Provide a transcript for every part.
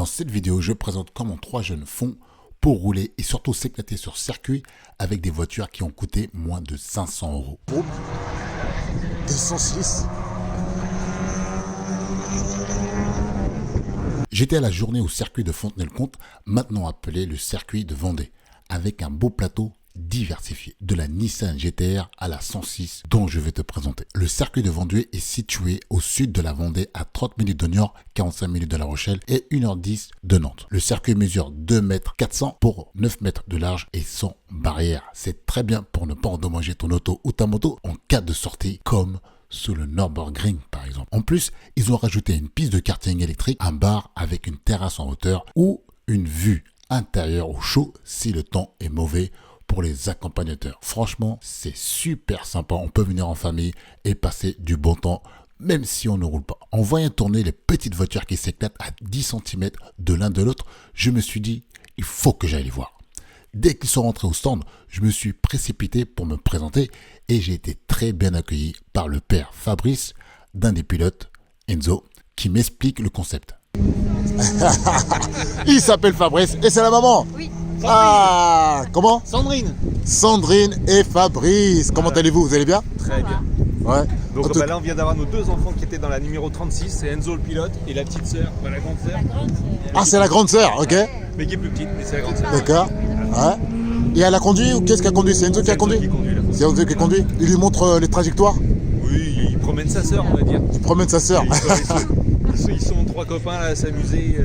Dans cette vidéo, je présente comment 3 jeunes font pour rouler et surtout s'éclater sur circuit avec des voitures qui ont coûté moins de 500 euros. Groupe 206. J'étais à la journée au circuit de Fontenay-le-Comte, maintenant appelé le circuit de Vendée, avec un beau plateau diversifié, de la Nissan GT-R à la 106 dont je vais te présenter. Le circuit de Vendée est situé au sud de la Vendée à 30 minutes de Niort, 45 minutes de La Rochelle et 1h10 de Nantes. Le circuit mesure 2,4 m pour 9 m de large et sans barrière. C'est très bien pour ne pas endommager ton auto ou ta moto en cas de sortie comme sous le Nürburgring par exemple. En plus, ils ont rajouté une piste de karting électrique, un bar avec une terrasse en hauteur ou une vue intérieure au chaud si le temps est mauvais pour les accompagnateurs. Franchement, c'est super sympa. On peut venir en famille et passer du bon temps, même si on ne roule pas. En voyant tourner les petites voitures qui s'éclatent à 10 cm de l'un de l'autre, je me suis dit, il faut que j'aille les voir. Dès qu'ils sont rentrés au stand, je me suis précipité pour me présenter et j'ai été très bien accueilli par le père Fabrice, d'un des pilotes, Enzo, qui m'explique le concept. Il s'appelle Fabrice et c'est la maman. Oui. Ah, comment? Sandrine. Sandrine et Fabrice. Comment allez-vous? Vous allez bien? Très bien. Ouais. Donc là on vient d'avoir nos deux enfants qui étaient dans la numéro 36, c'est Enzo le pilote et la petite sœur, la grande sœur. Ah, c'est la grande sœur, ok. Mais qui est plus petite, mais c'est la grande sœur. D'accord. Ouais. Et elle a conduit ou qu'est-ce qui a conduit? C'est Enzo qui a conduit? C'est Enzo qui conduit. Il lui montre les trajectoires? Oui, il promène sa sœur, on va dire. Il promène sa sœur. Ils sont 3 copains là à s'amuser.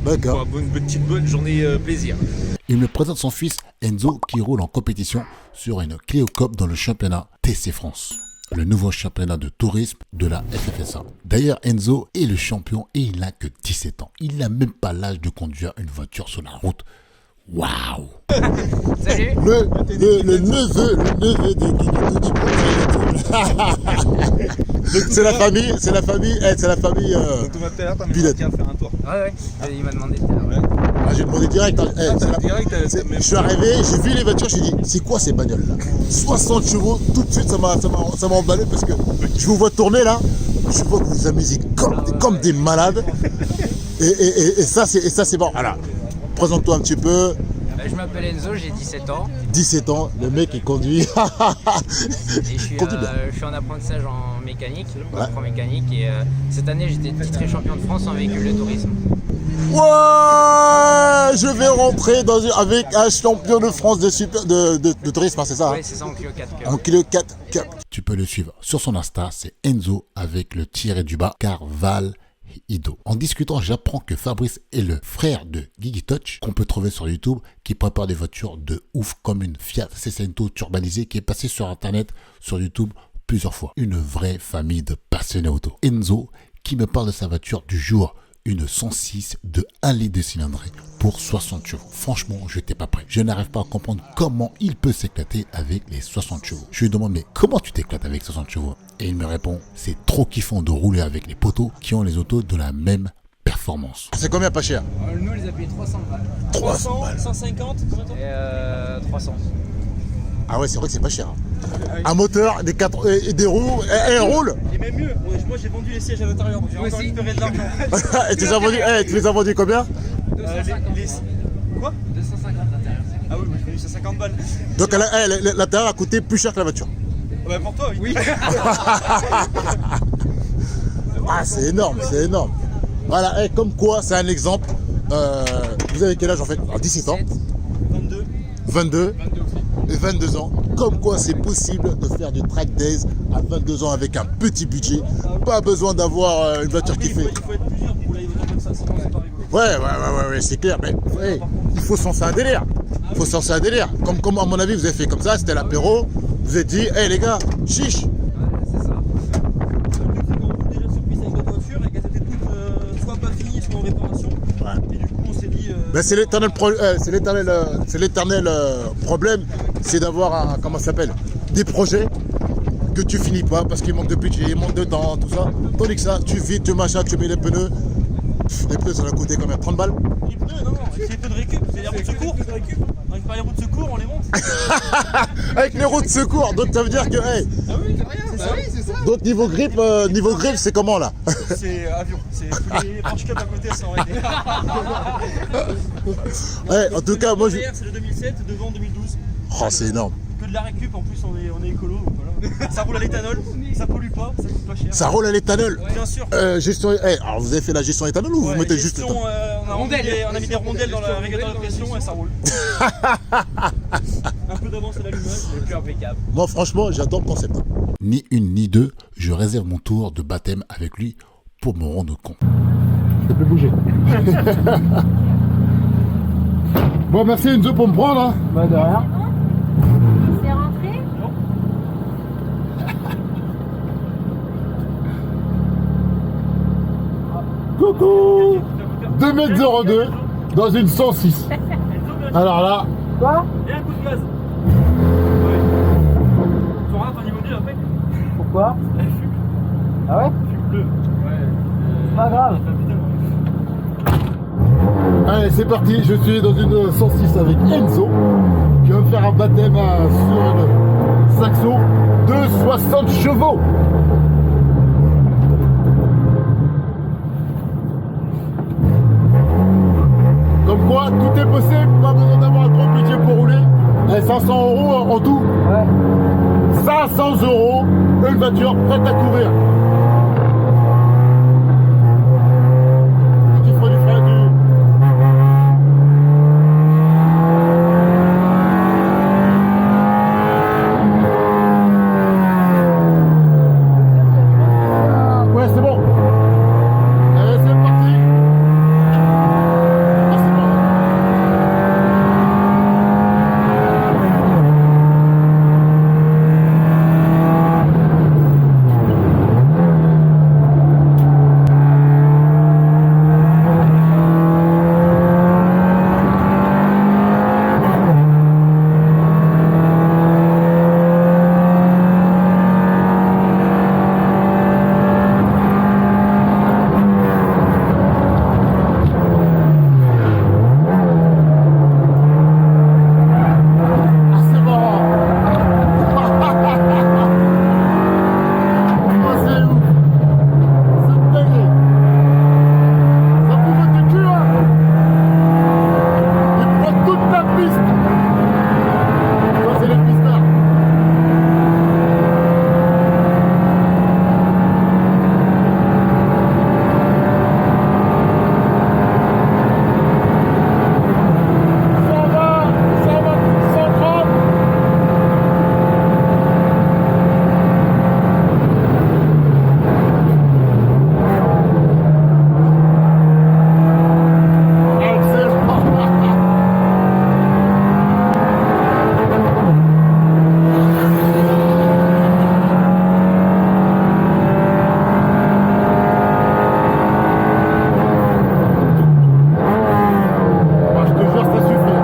D'accord. Pour une petite bonne journée plaisir. Il me présente son fils Enzo qui roule en compétition sur une Clio Cup dans le championnat TC France, le nouveau championnat de tourisme de la FFSA. D'ailleurs, Enzo est le champion et il n'a que 17 ans. Il n'a même pas l'âge de conduire une voiture sur la route. Waouh! Salut. Le neveu de Guigui. C'est la famille, c'est la famille Donc tout à l'heure, t'as mis à faire un tour. Ouais, il m'a demandé de faire. Ah, j'ai demandé direct. Je suis arrivé, j'ai vu les voitures, j'ai dit, c'est quoi ces bagnoles là? 60 chevaux, tout de suite ça m'a emballé parce que je vous vois tourner là, je vois que vous vous amusez comme des malades. Et ça c'est bon. Alors, présente-toi un petit peu. Je m'appelle Enzo, j'ai 17 ans. 17 ans, le mec il conduit. Et je suis en apprentissage en mécanique, en mécanique. Et cette année j'étais titré champion de France en véhicule de tourisme. Ouais, je vais rentrer avec un champion de France de tourisme, c'est ça? Oui, c'est ça, en Clio 4 Cup. En Clio 4 Cup. Tu peux le suivre sur son Insta, c'est Enzo avec le tiré du bas, Carval Ido. En discutant, j'apprends que Fabrice est le frère de Guigui Touch, qu'on peut trouver sur YouTube, qui prépare des voitures de ouf comme une Fiat 600 turbalisée qui est passée sur Internet, sur YouTube plusieurs fois. Une vraie famille de passionnés auto. Enzo qui me parle de sa voiture du jour, une 106 de 1 litre de cylindrée pour 60 chevaux. Franchement, je n'étais pas prêt. Je n'arrive pas à comprendre comment il peut s'éclater avec les 60 chevaux. Je lui demande, mais comment tu t'éclates avec 60 chevaux? Et il me répond, c'est trop kiffant de rouler avec les poteaux qui ont les autos de la même performance. C'est combien pas cher? Nous, on les a payés 300 balles. 300 balles. 150 et 300. Ah ouais, c'est vrai que c'est pas cher. Un moteur, des roues, et elle roule. Et même mieux, moi j'ai vendu les sièges à l'intérieur, donc j'ai encore récupéré de l'argent. Et tu les as vendus combien? 250. Quoi 250 l'intérieur. Ah oui, moi j'ai vendu ça 50 balles. Donc l'intérieur a coûté plus cher que la voiture. Bah pour toi, oui. Ah, c'est énorme, c'est énorme. Voilà, comme quoi, c'est un exemple. Vous avez quel âge en fait? 17 ans. 22. 22 et 22 ans. Comme quoi, c'est possible de faire du track days à 22 ans avec un petit budget. Pas besoin d'avoir une voiture qui fait. Il faut être plusieurs pour rouler une voiture comme ça, sinon c'est pas rigolo. Ouais, c'est clair. Mais il faut se lancer un délire. Il faut se lancer un délire. Comme à mon avis, vous avez fait comme ça, c'était l'apéro. Vous avez dit, hey les gars, chiche. C'est ça. Le truc, c'est qu'on roule déjà sur piste avec notre voiture et qu'elles étaient toutes soit pas finies, soit en réparation. Ouais. Et du coup, on s'est dit. Ben, c'est l'éternel problème, c'est d'avoir comment ça s'appelle, des projets que tu finis pas parce qu'il manque de budget, il manque de temps, tout ça. Tandis que ça, tu vides, tu machin, tu mets les pneus. Les pneus, ça va coûter combien? 30 balles? Les pneus, non, c'est les pneus de récup, c'est les routes de secours. On récupère les routes de secours, on les monte. Avec les roues de secours, donc ça veut dire que, hey, Ah oui, c'est rien, c'est ça. Donc niveau grippe, c'est comment là? C'est avion. C'est tous les Porsche Cup à côté, ça aurait été. Ouais, en tout cas, moi je. Derrière, c'est le 2007, devant 2012. Oh, c'est énorme. Que de la récup, en plus on est écolo, donc voilà. Ça roule à l'éthanol, ça pollue pas, ça coûte pas cher. Ça roule à l'éthanol. Bien sûr. Gestion. Alors vous avez fait la gestion éthanol ou vous mettez juste. on a mis des rondelles dans le régulateur de pression et ça roule. Un peu d'avance à l'allumage, C'est plus impeccable. Moi franchement, j'adore le concept. Ni une ni deux, je réserve mon tour de baptême avec lui pour me rendre compte. Je peux bouger. Bon, merci Enzo pour me prendre. Hein. Bah de rien. C'est rentré? Coucou 2,02 m dans une 106. Alors là... Quoi? Et un coup de gaz. Tu rentres au niveau du après. Pourquoi? Ah ouais? Bleu. C'est pas grave. Allez, c'est parti, je suis dans une 106 avec Enzo qui va me faire un baptême sur une Saxo de 60 chevaux. Comme quoi, tout est possible, pas besoin d'avoir un gros budget pour rouler. 500 € en tout. Ouais. 500 €, une voiture prête à courir. Petit frein du frein du... Ouais, c'est bon. Allez, c'est parti. Ah, c'est bon. Ah, c'est bon. Oh, c'est ouf. C'est dingue. Ça pourrait te tuer, hein. Il prend toute la piste. Ça, c'est les pistards. Ça va, 130. Excellent. Moi, je te jure, ça suffit.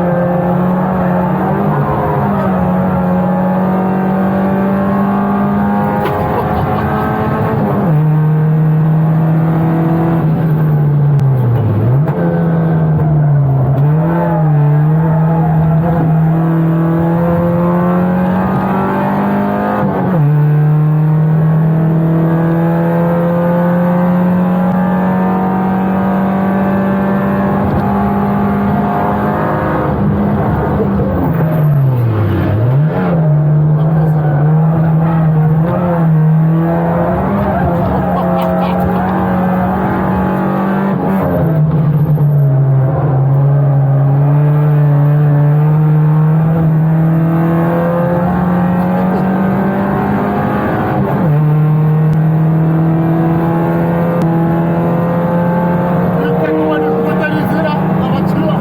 Putain, comment elle est brutalisée, là, la voiture.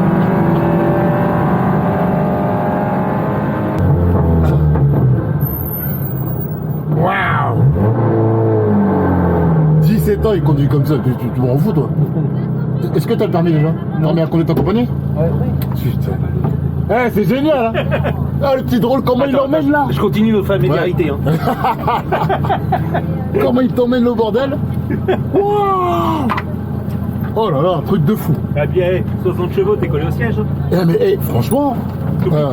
Waouh. 17 ans, il conduit comme ça, tu m'en fous, toi. Est-ce que t'as le permis déjà? Non, mais à conduire ta compagnie? Ouais. Putain. Eh, c'est génial, hein. Ah, le petit drôle, comment il l'emmène là? Je continue nos familiarités. Hein. Comment il t'emmène le bordel? Wow. Oh là là, un truc de fou. Ah bien, 60 chevaux, t'es collé au siège. Hein. Eh mais franchement,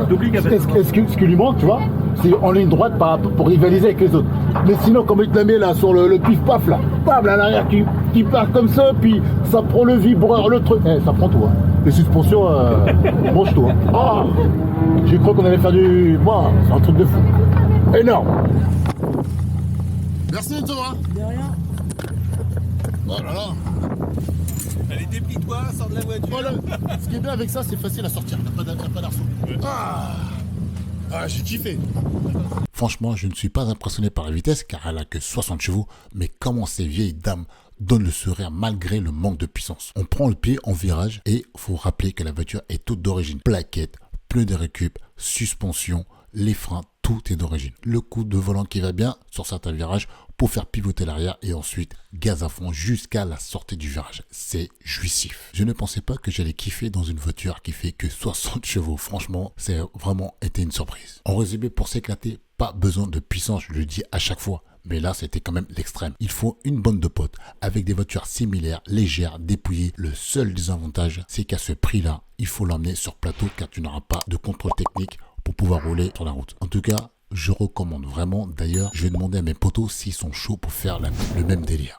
T'oublies qu'à est-ce que ce qui lui manque, tu vois, c'est en ligne droite pour rivaliser avec les autres. Mais sinon, comme il te la met là sur le pif-paf là, bam, là, à l'arrière qui part comme ça, puis ça prend le vibreur, le truc. Ça prend tout. Hein. Les suspensions, mange tout. Hein. Oh, j'ai cru qu'on allait faire du. Wow, c'est un truc de fou. Énorme. Merci Thomas. De rien. Oh là là. Allez, déplie-toi, sors de la voiture. Voilà. Ce qui est bien avec ça, c'est facile à sortir. Il n'y a pas d'arceau. Ah, j'ai kiffé. Franchement, je ne suis pas impressionné par la vitesse car elle a que 60 chevaux. Mais comment ces vieilles dames donnent le sourire malgré le manque de puissance. On prend le pied en virage et faut rappeler que la voiture est toute d'origine. Plaquettes, pneus de récup, suspension, les freins, tout est d'origine. Le coup de volant qui va bien sur certains virages pour faire pivoter l'arrière et ensuite gaz à fond jusqu'à la sortie du virage. C'est jouissif. Je ne pensais pas que j'allais kiffer dans une voiture qui fait que 60 chevaux. Franchement, c'est vraiment été une surprise. En résumé, pour s'éclater, pas besoin de puissance, je le dis à chaque fois. Mais là, c'était quand même l'extrême. Il faut une bande de potes avec des voitures similaires, légères, dépouillées. Le seul désavantage, c'est qu'à ce prix-là, il faut l'emmener sur plateau car tu n'auras pas de contrôle technique pour pouvoir rouler sur la route. En tout cas, je recommande vraiment. D'ailleurs, je vais demander à mes potos s'ils sont chauds pour faire le même délire.